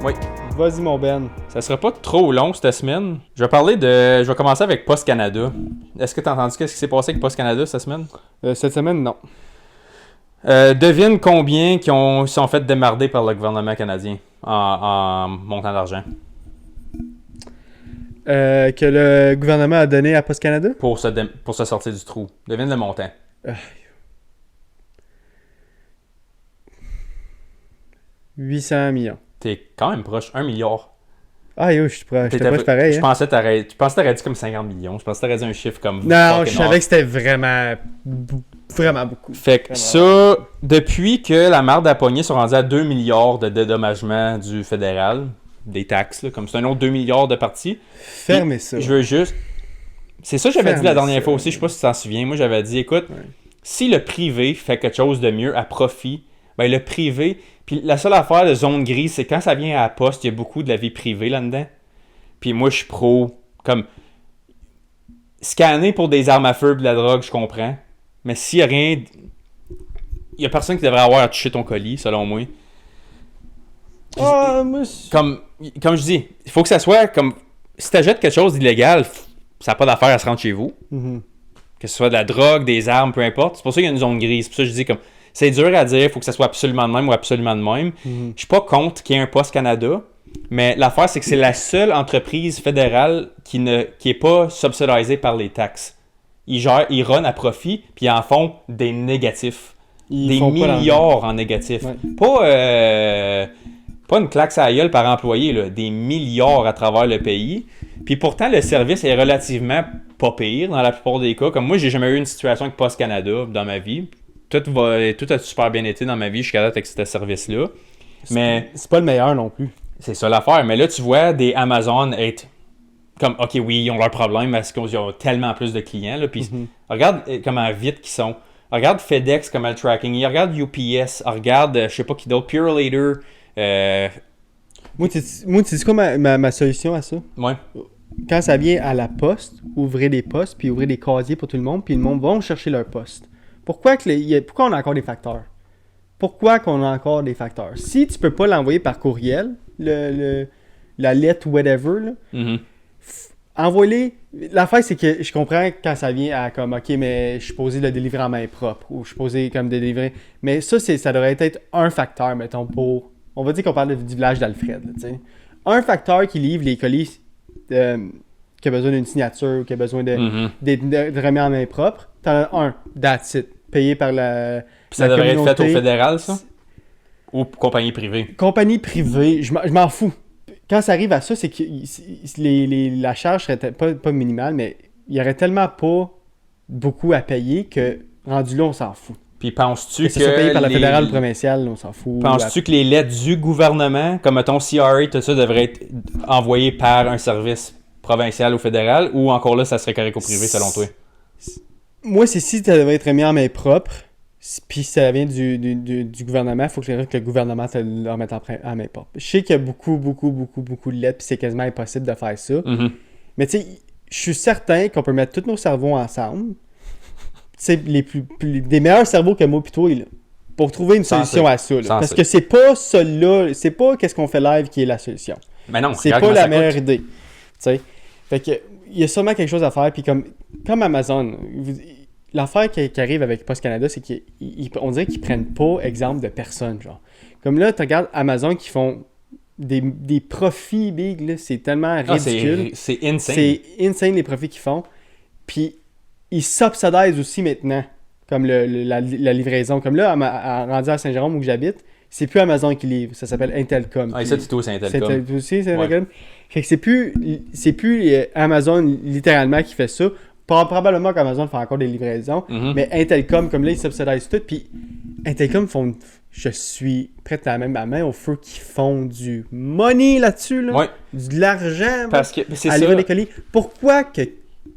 Oui. Vas-y, mon Ben. Ça sera pas trop long cette semaine. Je vais commencer avec Post Canada. Est-ce que tu as entendu ce qui s'est passé avec Post Canada cette semaine? Cette semaine, non. Devine combien qui sont fait démarder par le gouvernement canadien en montant d'argent. Que le gouvernement a donné à Post Canada? Pour se sortir du trou. Devine le montant. 800 millions. T'es quand même proche. 1 milliard. Ah, yo, je suis proche. J'étais proche pareil. Je pensais que t'aurais dit comme 50 millions. Je pensais que t'aurais dit un chiffre comme... Non, je savais que c'était vraiment beaucoup. Fait que ça, depuis que la marde à poignée sont rendus à 2 milliards de dédommagement du fédéral, des taxes, là, comme c'est un autre 2 milliards de parties. Fermez ça. Je veux juste... C'est ça que j'avais dit la dernière fois aussi, je sais pas si tu t'en souviens. Moi, j'avais dit, écoute, si le privé fait quelque chose de mieux à profit, ben le privé... Puis la seule affaire de zone grise, c'est quand ça vient à la poste, il y a beaucoup de la vie privée là-dedans. Puis moi, je suis pro... Comme... Scanner pour des armes à feu et de la drogue, je comprends. Mais s'il n'y a rien... Il n'y a personne qui devrait avoir à toucher ton colis, selon moi. Comme je dis, il faut que ça soit comme... Si tu achètes quelque chose d'illégal, ça n'a pas d'affaire à se rendre chez vous. Mm-hmm. Que ce soit de la drogue, des armes, peu importe. C'est pour ça qu'il y a une zone grise. C'est pour ça que je dis comme... C'est dur à dire, il faut que ça soit absolument de même ou absolument de même. Mm-hmm. Je suis pas contre qu'il y ait un Post Canada, mais l'affaire, c'est que c'est la seule entreprise fédérale qui est pas subsidisée par les taxes. Ils run à profit, puis ils en font des négatifs. Des milliards en négatifs. Ouais. Pas une claque à la gueule par employé, là, des milliards à travers le pays. Puis pourtant, le service est relativement pas pire dans la plupart des cas. Comme moi, j'ai jamais eu une situation avec Post Canada dans ma vie. Tout a super bien été dans ma vie jusqu'à date avec ce service-là. Mais c'est pas le meilleur non plus. C'est ça l'affaire. Mais là, tu vois des Amazon être comme, OK, oui, ils ont leurs problèmes parce qu'ils ont tellement plus de clients. Là, puis regarde comment vite qu'ils sont. Regarde FedEx, comment le tracking. Regarde UPS. Regarde, je sais pas qui d'autre, Purolator. Moi, tu sais quoi ma solution à ça? Ouais. Quand ça vient à la poste, ouvrez des postes, puis ouvrez des casiers pour tout le monde, puis le monde va chercher leur poste. Pourquoi on a encore des facteurs? Pourquoi qu'on a encore des facteurs? Si tu peux pas l'envoyer par courriel, la lettre, whatever, là, envoie-les. L'affaire, c'est que je comprends quand ça vient à comme, OK, mais je suis posé de le délivrer en main propre, ou je suis posé comme de délivrer. Mais ça devrait être un facteur, mettons, pour... On va dire qu'on parle du village d'Alfred, tu sais. Un facteur qui livre les colis qui a besoin d'une signature, qui a besoin de remis en main propre, t'en as un, that's it, payé par la Puis ça devrait être fait au fédéral, ça? Ou compagnie privée? Compagnie privée, je m'en fous. Quand ça arrive à ça, c'est que la charge serait pas minimale, mais il y aurait tellement pas beaucoup à payer que rendu là, on s'en fout. Puis penses-tu que... ça soit payé par la fédérale ou provinciale, on s'en fout. Penses-tu que les lettres du gouvernement, comme mettons CRA, tout ça, devrait être envoyé par un service provincial ou fédéral, ou encore là, ça serait correct au privé, selon toi? Moi, c'est si ça devrait être mis en main propre, puis ça vient du gouvernement, il faut que le gouvernement te le remette en main propre. Je sais qu'il y a beaucoup de lettres, puis c'est quasiment impossible de faire ça. Mais tu sais, je suis certain qu'on peut mettre tous nos cerveaux ensemble, c'est des meilleurs cerveaux que moi pis toi, là, pour trouver une solution à ça. Là. Parce que c'est pas ça là, c'est pas qu'est-ce qu'on fait live qui est la solution. Mais non, c'est pas la meilleure idée. T'sais. Fait que il y a sûrement quelque chose à faire. Puis comme Amazon, l'affaire qui arrive avec Post Canada, c'est qu'on dirait qu'ils prennent pas exemple de personne. Genre. Comme là, tu regardes Amazon qui font des profits big, là, c'est tellement ridicule. C'est insane. C'est insane les profits qu'ils font. Puis ils subsidisent aussi maintenant, comme la livraison. Comme là, rendu à Saint-Jérôme où j'habite, c'est plus Amazon qui livre, ça s'appelle Intelcom. Ah, et ça, Tito, c'est Intelcom. C'est aussi, c'est Intelcom. Ouais. Fait que c'est plus Amazon littéralement qui fait ça. Probablement qu'Amazon fait encore des livraisons, mais Intelcom, comme là, ils subsidisent tout. Puis Intelcom font, je suis prêt à mettre ma main au feu, qui font du money là-dessus, là. Ouais. De l'argent parce que c'est à livrer des colis. Pourquoi que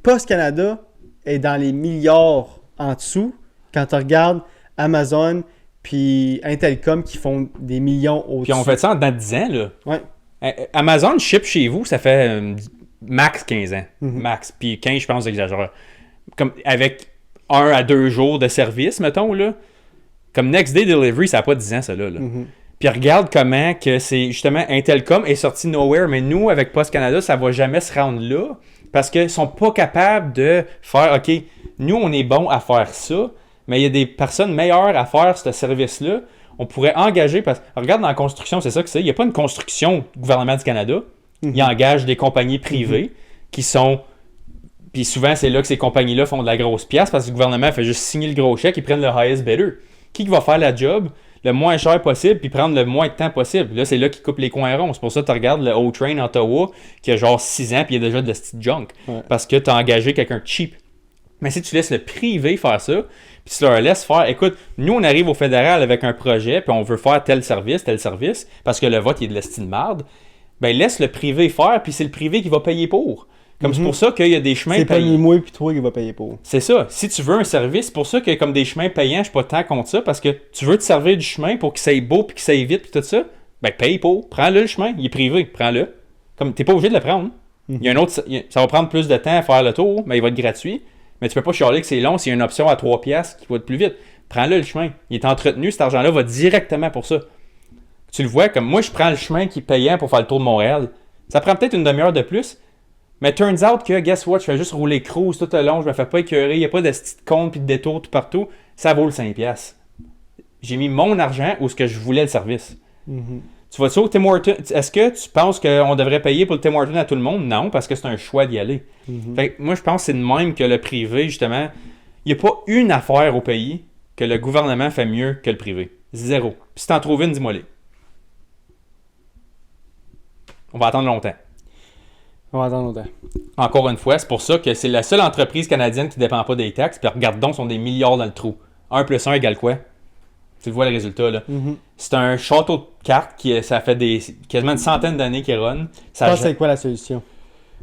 Post Canada est dans les milliards en dessous quand tu regardes Amazon puis Intelcom qui font des millions au-dessus? Puis on fait ça en dedans de 10 ans, là. Ouais. Amazon ship chez vous, ça fait max 15 ans. Max. Puis 15, je pense, j'exagère. Comme avec 1 à 2 jours de service, mettons, là. Comme Next Day Delivery, ça n'a pas 10 ans, ça, là. Puis regarde comment que c'est justement Intelcom est sorti nowhere, mais nous, avec Post Canada, ça va jamais se rendre là parce qu'ils sont pas capables de faire OK, nous, on est bon à faire ça, mais il y a des personnes meilleures à faire ce service-là. On pourrait engager, parce que regarde dans la construction, c'est ça que c'est. Il n'y a pas une construction du gouvernement du Canada. Il engage des compagnies privées qui sont. Puis souvent, c'est là que ces compagnies-là font de la grosse pièce parce que le gouvernement fait juste signer le gros chèque, ils prennent le highest bidder. Qui va faire la job le moins cher possible puis prendre le moins de temps possible? Là, c'est là qu'ils coupent les coins ronds. C'est pour ça que tu regardes le O-Train Ottawa qui a genre 6 ans puis il y a déjà de la petite junk. Ouais. Parce que tu as engagé quelqu'un de cheap. Mais si tu laisses le privé faire ça, puis tu leur laisses faire, écoute, nous on arrive au fédéral avec un projet, puis on veut faire tel service, parce que le vote il est de l'estime de marde, ben laisse le privé faire, puis c'est le privé qui va payer pour. Comme c'est pour ça qu'il y a des chemins C'est pas payants. ni moi puis toi qui va payer pour. C'est ça. Si tu veux un service, c'est pour ça qu'il y a comme des chemins payants, je suis pas tant contre ça, parce que tu veux te servir du chemin pour qu'il soit beau, puis qu'il soit vite, puis tout ça, ben paye pour. Prends-le le chemin, il est privé, prends-le. Comme t'es pas obligé de le prendre. Il y a un autre, ça va prendre plus de temps à faire le tour, mais il va être gratuit. Mais tu peux pas chialer que c'est long s'il y a une option à 3 piastres qui va être plus vite. Prends-le le chemin. Il est entretenu, cet argent-là va directement pour ça. Tu le vois, comme moi, je prends le chemin qui est payant pour faire le tour de Montréal. Ça prend peut-être une demi-heure de plus. Mais turns out que, guess what, je fais juste rouler cruise tout le long, je me fais pas écœurer, il n'y a pas de petite compte puis de détour tout partout. Ça vaut le 5 piastres. J'ai mis mon argent où ce que je voulais le service. Tu vas-tu au Tim Hortons? Est-ce que tu penses qu'on devrait payer pour le Tim Hortons à tout le monde? Non, parce que c'est un choix d'y aller. Fait que moi, je pense que c'est de même que le privé, justement, il n'y a pas une affaire au pays que le gouvernement fait mieux que le privé. Zéro. Puis si t'en trouves une, dis-moi-les. On va attendre longtemps. On va attendre longtemps. Encore une fois, c'est pour ça que c'est la seule entreprise canadienne qui ne dépend pas des taxes. Puis regarde donc, ils sont des milliards dans le trou. 1 plus 1 égale quoi? Tu vois le résultat, là. C'est un château de cartes qui ça fait quasiment une centaine d'années qu'il run. Tu penses c'est quoi la solution?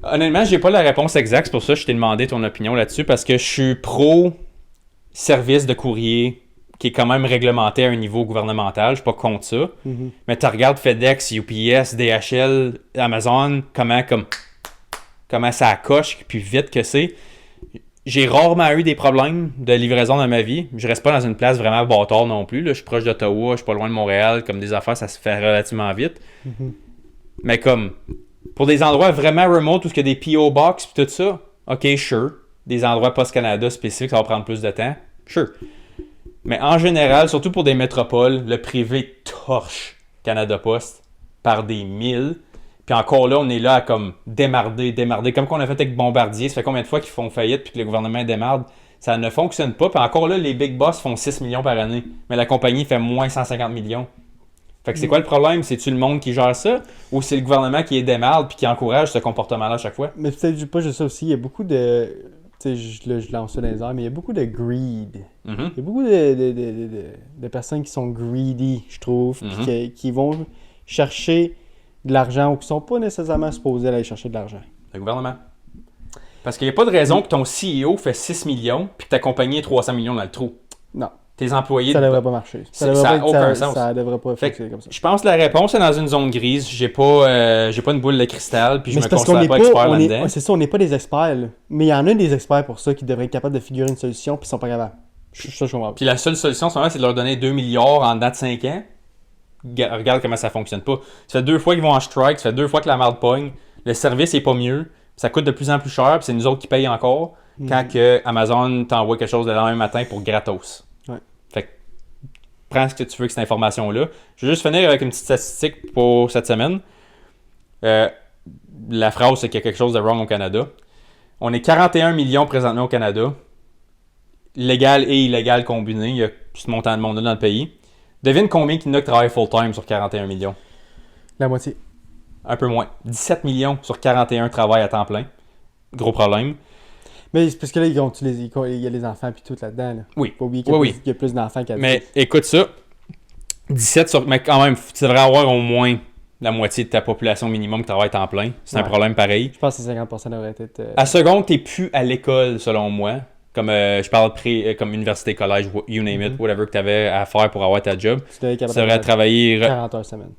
Honnêtement, j'ai pas la réponse exacte. C'est pour ça que je t'ai demandé ton opinion là-dessus. Parce que je suis pro service de courrier qui est quand même réglementé à un niveau gouvernemental. Je suis pas contre ça. Mais tu regardes FedEx, UPS, DHL, Amazon, comment ça coche, puis vite que c'est. J'ai rarement eu des problèmes de livraison dans ma vie. Je reste pas dans une place vraiment bâtard non plus. Là. Je suis proche d'Ottawa, je suis pas loin de Montréal. Comme des affaires, ça se fait relativement vite. Mais comme, pour des endroits vraiment remote où il y a des P.O. Box et tout ça, ok, sure. Des endroits Post-Canada spécifiques, ça va prendre plus de temps. Sure. Mais en général, surtout pour des métropoles, le privé torche Canada Post par des milles. Puis encore là, on est là à comme démarder. Comme qu'on a fait avec Bombardier, ça fait combien de fois qu'ils font faillite puis que le gouvernement démarde? Ça ne fonctionne pas. Puis encore là, les big boss font 6 millions par année. Mais la compagnie fait moins 150 millions. Fait que c'est quoi le problème? C'est-tu le monde qui gère ça? Ou c'est le gouvernement qui est démarde puis qui encourage ce comportement-là à chaque fois? Mais peut-être pas juste ça aussi. Il y a beaucoup de... Tu sais, je lance ça dans les airs, mais il y a beaucoup de greed. Il y a beaucoup de personnes qui sont greedy, je trouve, puis qui vont chercher de l'argent ou qui sont pas nécessairement supposés aller chercher de l'argent. Le gouvernement. Parce qu'il n'y a pas de raison que ton CEO fait 6 millions puis que ta compagnie est 300 millions dans le trou. Non. Tes employés... Ça devrait pas marcher. Ça n'a aucun sens. Ça devrait pas fonctionner comme ça. Je pense que la réponse est dans une zone grise. J'ai pas une boule de cristal puis je me considère pas expert là-dedans. C'est ça, on n'est pas des experts. Là. Mais il y en a des experts pour ça qui devraient être capables de figurer une solution puis ils sont pas capables. Je comprends. Puis la seule solution, c'est de leur donner 2 milliards en dedans de 5 ans. Regarde comment ça fonctionne pas. Ça fait 2 fois qu'ils vont en strike, ça fait 2 fois que la merde pogne. Le service est pas mieux. Ça coûte de plus en plus cher, puis c'est nous autres qui payent encore quand que Amazon t'envoie quelque chose le lendemain matin pour gratos. Ouais. Fait que prends ce que tu veux avec cette information-là. Je vais juste finir avec une petite statistique pour cette semaine. La phrase, c'est qu'il y a quelque chose de wrong au Canada. On est 41 millions présentement au Canada. Légal et illégal combiné. Il y a ce montant de monde-là dans le pays. Devine combien qu'il y en a qui travaillent full-time sur 41 millions? La moitié. Un peu moins. 17 millions sur 41 travaillent à temps plein. Gros problème. Mais c'est parce que là, il y a les enfants puis tout là-dedans. Là. Oui. Faut oublier qu'il y a plus d'enfants qu'à Mais écoute ça. 17 sur... Mais quand même, tu devrais avoir au moins la moitié de ta population minimum qui travaille à temps plein. C'est un problème pareil. Je pense que 50% devrait être... À seconde, t'es plus à l'école, selon moi. Comme je parle comme université, collège, you name it, whatever que tu avais à faire pour avoir ta job. Tu devrais travailler 40 heures semaine.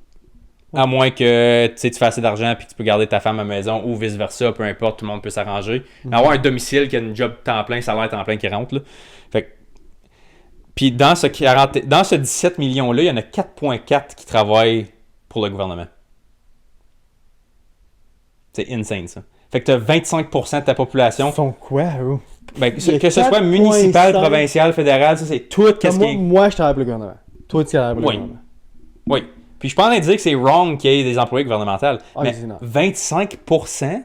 À moins que tu fasses assez d'argent et que tu peux garder ta femme à la maison ou vice-versa, peu importe, tout le monde peut s'arranger. Mais avoir un domicile qui a une job temps plein, salaire temps plein qui rentre. Là. Fait que Puis dans ce 17 millions-là, il y en a 4,4 qui travaillent pour le gouvernement. C'est insane, ça. Fait que tu as 25% de ta population. Ils font quoi, eux? Ben, que ce soit municipal, provincial, fédéral, ça, c'est tout qu'est-ce qui est... Moi, je travaille pour le gouvernement. Toi, tu travailles pour le gouvernement. Oui. Puis je suis pas en train de dire que c'est wrong qu'il y ait des employés gouvernementaux. Mais c'est non. 25%,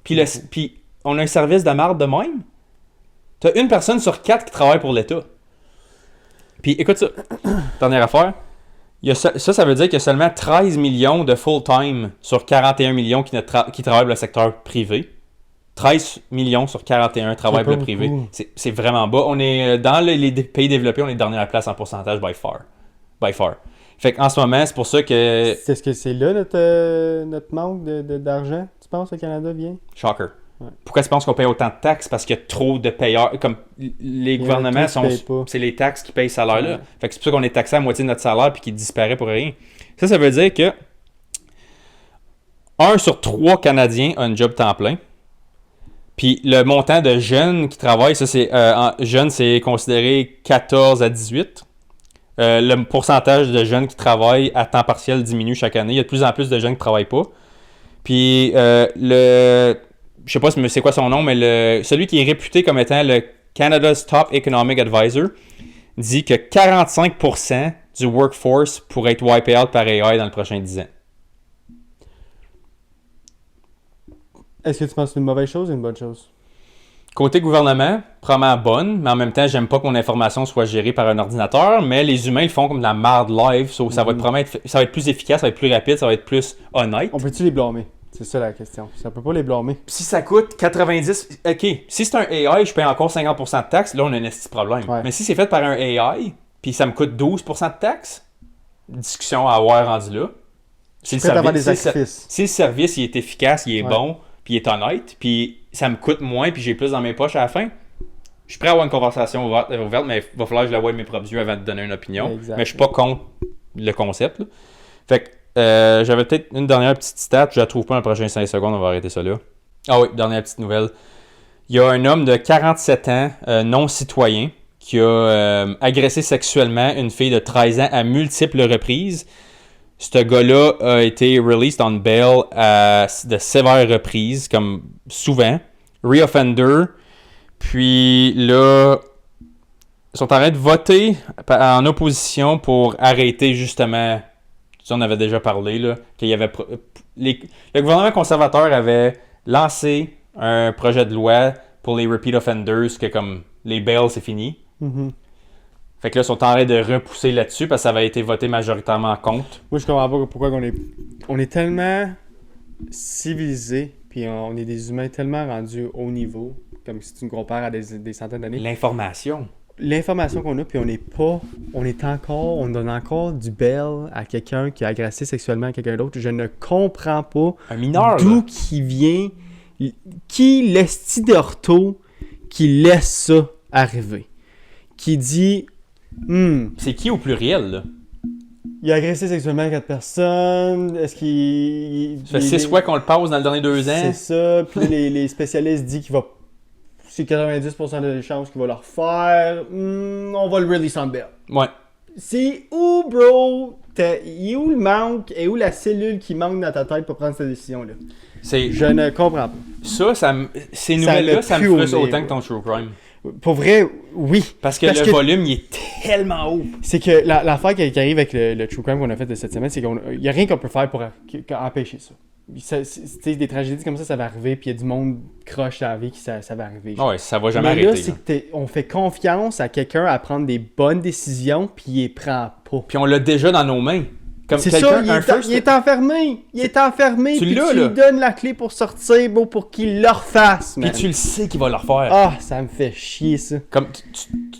puis on a un service de marde de même. Tu as une personne sur 4 qui travaille pour l'État. Puis écoute ça, dernière affaire. Ça veut dire qu'il y a seulement 13 millions de full-time sur 41 millions qui travaillent pour le secteur privé. 13 millions sur 41 travaillent pour le privé. C'est vraiment bas. On est dans les pays développés, on est dernière place en pourcentage by far. By far. Fait qu'en ce moment, c'est pour ça que... Est-ce que c'est là notre manque d'argent, tu penses, au Canada vient? Shocker. Ouais. Pourquoi tu penses qu'on paye autant de taxes? Parce qu'il y a trop de payeurs. Comme les gouvernements, c'est les taxes qui payent ce salaire-là. Ouais. Fait que c'est pour ça qu'on est taxé à moitié de notre salaire puis qu'il disparaît pour rien. Ça veut dire que 1 sur 3 Canadiens a un job temps plein. Puis le montant de jeunes qui travaillent, ça c'est jeunes, c'est considéré 14 à 18. Le pourcentage de jeunes qui travaillent à temps partiel diminue chaque année. Il y a de plus en plus de jeunes qui ne travaillent pas. Puis je sais pas c'est quoi son nom, mais celui qui est réputé comme étant le Canada's Top Economic Advisor dit que 45% du workforce pourrait être wipé out par AI dans le prochain 10 ans. Est-ce que tu penses que c'est une mauvaise chose ou une bonne chose? Côté gouvernement, probablement bonne, mais en même temps, j'aime pas que mon information soit gérée par un ordinateur, mais les humains le font comme de la marde live, so ça va être plus efficace, ça va être plus rapide, ça va être plus honnête. On peut-tu les blâmer? C'est ça la question. Ça peut pas les blâmer. Si ça coûte 90... OK, si c'est un AI, je paye encore 50% de taxes, là, on a un petit problème. Ouais. Mais si c'est fait par un AI, puis ça me coûte 12% de taxes, discussion à avoir rendu là. Si le service il est efficace, il est bon, puis il est honnête, puis ça me coûte moins, puis j'ai plus dans mes poches à la fin, je suis prêt à avoir une conversation ouverte, mais il va falloir que je la voie de mes propres yeux avant de donner une opinion. Exactement. Mais je suis pas contre le concept. Là. Fait que j'avais peut-être une dernière petite stat, je la trouve pas dans les prochaines 5 secondes, on va arrêter ça là. Ah oui, dernière petite nouvelle. Il y a un homme de 47 ans, non-citoyen, qui a agressé sexuellement une fille de 13 ans à multiples reprises. Ce gars-là a été released on bail à de sévères reprises, comme souvent. Reoffender. Puis là, ils sont en train de voter en opposition pour arrêter justement... Ça, on avait déjà parlé, là, qu'il y avait... Le gouvernement conservateur avait lancé un projet de loi pour les repeat offenders, que comme les bails, c'est fini. Mm-hmm. Fait que là, ils sont en train de repousser là-dessus parce que ça avait été voté majoritairement contre. Moi, je comprends pas pourquoi on est tellement civilisés, puis on est des humains tellement rendus haut niveau, comme si tu nous compares à des centaines d'années. L'information qu'on a, puis on donne encore du bail à quelqu'un qui a agressé sexuellement à quelqu'un d'autre. Je ne comprends pas un mineur, d'où qui vient, qui l'esti d'ortho qui laisse ça arriver. Qui dit... C'est qui au pluriel, là? Il a agressé sexuellement 4 personnes. Est-ce qu'il... Ça fait 6 fois qu'on le passe dans les derniers 2 ans. C'est ça. Puis les spécialistes disent qu'il va... C'est 90% de chances qu'il va le refaire. On va le release en bail. Ouais. C'est où, bro? Il est où le manque? Et où la cellule qui manque dans ta tête pour prendre cette décision-là? Je ne comprends pas. Ces nouvelles-là, ça me frustre autant que ton true crime. Pour vrai, oui. Parce que le volume, il est tellement haut. C'est que l'affaire qui arrive avec le true crime qu'on a fait de cette semaine, c'est qu'il n'y a rien qu'on peut faire pour empêcher ça. Des tragédies comme ça va arriver, puis il y a du monde croche à la vie qui ça va arriver. Ouais, ça va jamais arrêter. Mais là, c'est qu'on fait confiance à quelqu'un à prendre des bonnes décisions, puis il les prend pas. Puis on l'a déjà dans nos mains. Comme c'est ça, il est enfermé. Il est enfermé, puis tu lui donnes la clé pour sortir, pour qu'il le refasse. Puis tu le sais qu'il va le refaire. Ah, ça me fait chier, ça. Comme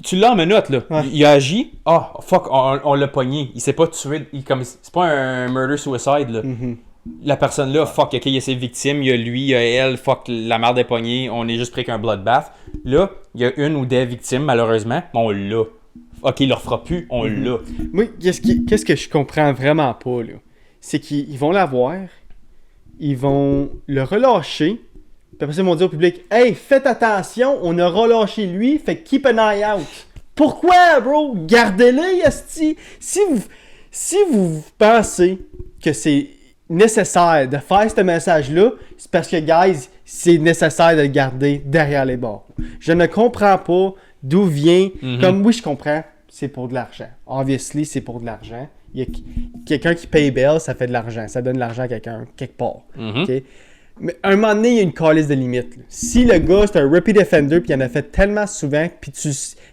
tu l'as en menotte, là. Ouais. Il a agi. Ah, fuck, on l'a pogné. Il s'est pas tué. C'est pas un murder-suicide, là. Mm-hmm. La personne là, fuck, ok, il y a ses victimes, il y a lui, il y a elle, fuck, la merde est pognée, on est juste pris qu'un bloodbath. Là, il y a une ou des victimes, malheureusement, mais on l'a. Ok, il le refera plus, on l'a. Moi, qu'est-ce que je comprends vraiment pas, là? C'est qu'ils vont l'avoir, ils vont le relâcher, puis après ça, ils vont dire au public, hey, faites attention, on a relâché lui, fait keep an eye out. Pourquoi, bro? Gardez-les, esti. Si vous pensez que c'est nécessaire de faire ce message-là, c'est parce que, guys, c'est nécessaire de le garder derrière les barres. Je ne comprends pas d'où vient... Comme oui, je comprends, c'est pour de l'argent. Obviously, c'est pour de l'argent. Il y a quelqu'un qui paye bail, ça fait de l'argent. Ça donne de l'argent à quelqu'un, quelque part. OK? Mais à un moment donné, il y a une calice de limite. Là. Si le gars, c'est un repeat offender, puis il en a fait tellement souvent, puis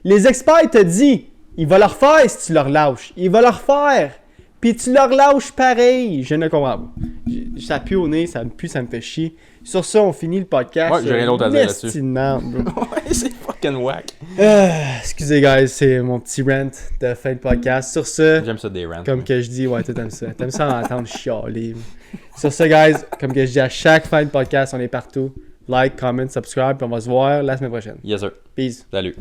les experts, ils te disent, il va le refaire si tu le relâches. Il va le refaire. Puis tu le relâches pareil. Je ne comprends pas. Ça pue au nez, ça me pue, ça me fait chier. Sur ça, on finit le podcast. Ouais, j'ai rien d'autre à dire là-dessus. Esti de merde, bro. Ouais, c'est fucking whack. Excusez, guys, c'est mon petit rant de fin de podcast. Sur ce, J'aime ça des rants. comme que je dis, ouais, toi t'aimes ça. T'aimes ça entendre chialer. Sur ce, guys, comme que je dis à chaque fin de podcast, on est partout. Like, comment, subscribe, puis on va se voir la semaine prochaine. Yes, sir. Peace. Salut.